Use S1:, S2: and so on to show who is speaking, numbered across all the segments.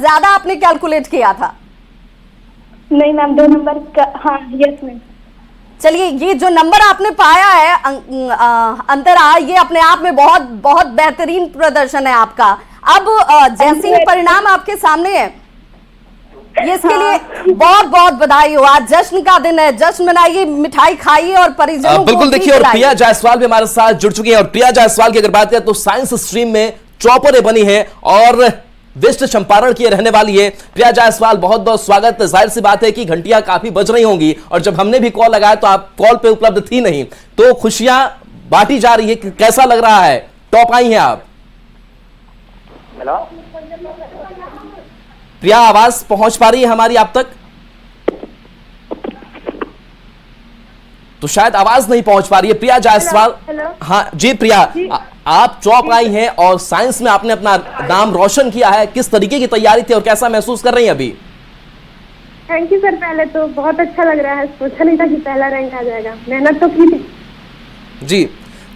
S1: ज्यादा आपने कैलकुलेट किया था?
S2: नहीं मैम, 2 नंबर का, हाँ यस मैम।
S1: चलिए, ये जो नंबर आपने पाया है अंतरा, ये अपने आप में बहुत बहुत बेहतरीन प्रदर्शन है आपका। अब जैसे ही परिणाम आपके सामने है, ये इसके लिए बहुत बहुत बधाई हो। आज जश्न का दिन है, जश्न मनाइए, मिठाई खाइए और परिजनों को
S3: बिल्कुल। देखिए, और प्रिया जायसवाल भी हमारे साथ जुड़ चुकी है। और प्रिया जायसवाल की अगर बात करें तो साइंस स्ट्रीम में टॉपर बनी है और वेस्ट चंपारण की रहने वाली है। प्रिया जायसवाल, बहुत बहुत स्वागत। जाहिर सी बात है कि घंटियां काफी बज रही होंगी और जब हमने भी कॉल लगाया तो आप कॉल पे उपलब्ध थी नहीं, तो खुशियां बांटी जा रही है। कैसा लग रहा है? टॉप आई हैं आप।
S4: हेलो
S3: प्रिया, आवाज पहुंच पा रही है हमारी आप तक? तो शायद आवाज नहीं पहुंच पा रही है। प्रिया जायसवाल, हाँ जी प्रिया, आप टॉप आई हैं और साइंस में आपने अपना नाम रोशन किया है। किस तरीके की तैयारी थी और कैसा महसूस कर रही हैं अभी?
S2: Thank you sir. पहले तो बहुत अच्छा लग रहा है, सोचा नहीं था कि पहला रैंक आ जाएगा, मेहनत तो की थी
S3: जी।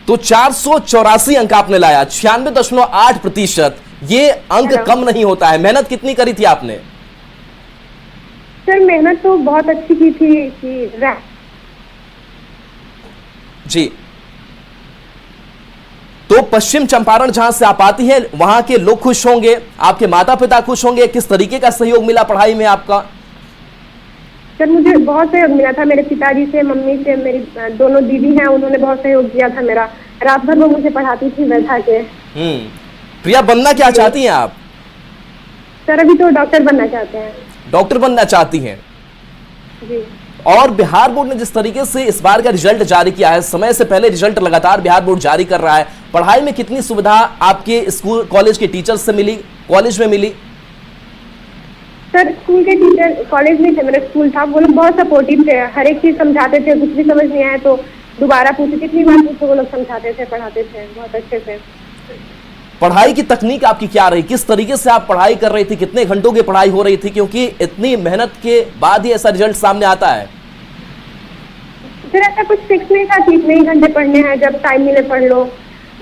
S3: तो 484 अंक आपने लाया, 96.8%। ये अंक कम नहीं होता है। मेहनत कितनी करी थी आपने?
S2: सर मेहनत तो बहुत अच्छी की थी कि
S3: जी। तो पश्चिम चंपारण जहां से आप आती हैं, वहां के लोग खुश होंगे, आपके माता पिता खुश होंगे। किस तरीके का सहयोग मिला पढ़ाई में आपका?
S2: सर मुझे बहुत सहयोग मिला था, मेरे पिताजी से, मम्मी से, मेरी दोनों दीदी हैं, उन्होंने बहुत सहयोग किया था मेरा। रात भर वो मुझे पढ़ाती थी बैठा के।
S3: प्रिया, बनना क्या चाहती हैं आप?
S2: सर अभी तो डॉक्टर बनना चाहते हैं।
S3: डॉक्टर बनना चाहती हैं
S2: जी।
S3: और बिहार बोर्ड ने जिस तरीके से इस बार का रिजल्ट जारी किया है, समय से पहले रिजल्ट लगातार बिहार बोर्ड जारी कर रहा है, पढ़ाई में कितनी सुविधा आपके स्कूल कॉलेज के टीचर्स से मिली, कॉलेज में मिली?
S2: सर स्कूल के टीचर, कॉलेज में थे, मेरा स्कूल था, वो लोग बहुत सपोर्टिव थे, हर एक चीज समझाते थे। कुछ भी समझ नहीं आए तो दोबारा पूछे, कितनी बार पूछे, वो लोग समझाते थे, पढ़ाते थे बहुत अच्छे से।
S3: पढ़ाई की तकनीक आपकी क्या रही? किस तरीके से आप पढ़ाई कर रही थी? कितने घंटों की पढ़ाई हो रही थी? क्योंकि इतनी मेहनत के बाद ही ऐसा रिजल्ट सामने आता है।
S2: फिर ऐसा कुछ फिक्स नहीं था कि इतने ही घंटे पढ़ने हैं, जब टाइम मिले पढ़ लो,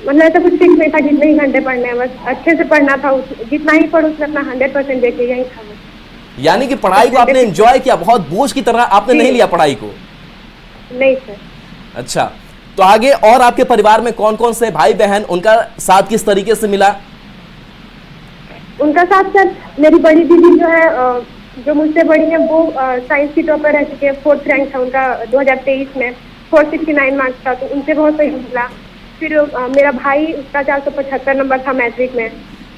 S2: मतलब ऐसा कुछ फिक्स नहीं था कि इतने ही घंटे पढ़ने हैं, बस अच्छे से पढ़ना था। जितना ही पढ़ो उसमें अपना 100% देके यही था।
S3: यानी कि पढ़ाई को आपने एंजॉय किया, बहुत बोझ की तरह आपने नहीं लिया पढ़ाई को?
S2: नहीं सर।
S3: अच्छा, तो आगे और आपके परिवार में कौन कौन से भाई बहन, उनका साथ किस तरीके से मिला?
S2: उनका साथ सर, मेरी बड़ी दीदी जो है, जो मुझसे बड़ी है, वो साइंस की टॉपर रह चुके हैं, 4th रैंक था उनका 2023 में, 469 मार्क्स था, तो उनसे बहुत सहयोग मिला। फिर मेरा भाई, उसका 475 नंबर था मैट्रिक में,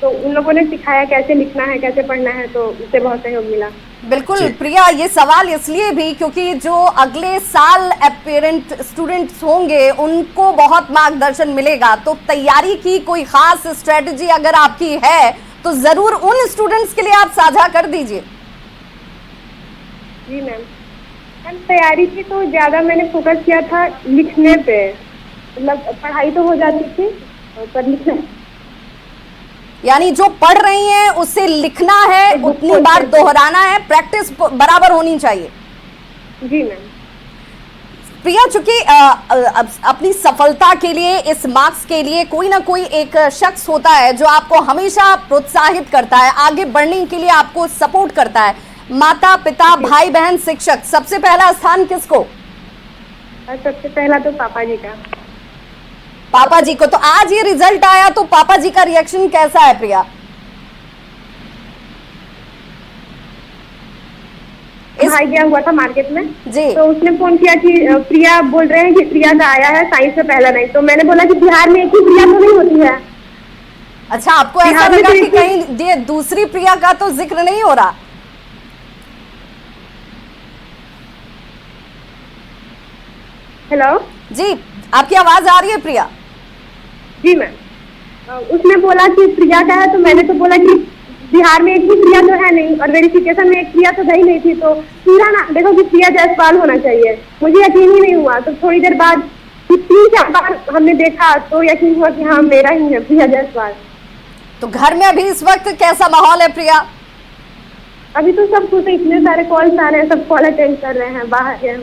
S2: तो उन लोगों ने सिखाया कैसे लिखना है, कैसे पढ़ना है, तो उससे बहुत सहयोग मिला।
S1: बिल्कुल प्रिया, ये सवाल इसलिए भी क्योंकि जो अगले साल एस्पिरेंट स्टूडेंट्स होंगे उनको बहुत मार्गदर्शन मिलेगा, तो तैयारी की कोई खास स्ट्रेटजी अगर आपकी है तो जरूर उन स्टूडेंट्स के लिए आप साझा कर दीजिए।
S2: जी मैम, तैयारी की तो ज्यादा मैंने फोकस किया था लिखने पे, मतलब पढ़ाई तो हो जाती थी पर लिखना,
S1: यानी जो पढ़ रही हैं उससे लिखना है, उतनी बार दोहराना है, प्रैक्टिस बराबर होनी चाहिए।
S2: जी मैम।
S1: प्रिया, चूंकि अपनी सफलता के लिए, इस मार्क्स के लिए कोई ना कोई एक शख्स होता है जो आपको हमेशा प्रोत्साहित करता है, आगे बढ़ने के लिए आपको सपोर्ट करता है। माता पिता, भाई बहन, शिक्षक, सबसे पहला स्थान किसको?
S2: सबसे पहला तो पापा जी का।
S1: पापा जी को। तो आज ये रिजल्ट आया तो पापा जी का रिएक्शन कैसा है प्रिया?
S2: भाई गया हुआ था मार्केट में
S1: जी,
S2: तो उसने फोन किया कि प्रिया बोल रहे हैं कि प्रिया का आया है साइंस में पहला रैंक, तो मैंने बोला कि बिहार में एक ही प्रिया तो नहीं होती है।
S1: अच्छा, आपको ऐसा लगा कि कहीं ये दूसरी प्रिया का तो जिक्र नहीं हो रहा?
S2: हेलो जी,
S1: आपकी आवाज आ रही है प्रिया?
S2: जी मैम। उसने बोला कि प्रिया का है, तो मैंने तो बोला कि बिहार में एक ही प्रिया तो है नहीं, और वेरिफिकेशन में एक प्रिया तो गई नहीं थी, तो पूरा ना देखो कि प्रिया जायसवाल होना चाहिए। मुझे यकीन ही नहीं हुआ, तो थोड़ी देर बाद 3-4 बार हमने देखा तो यकीन हुआ कि हाँ मेरा ही है प्रिया जायसवाल।
S1: तो घर में अभी इस वक्त कैसा माहौल है प्रिया?
S2: अभी तो सब कुछ, इतने सारे कॉल्स आ रहे हैं, सब कॉल अटेंड कर रहे हैं, बाहर हैं।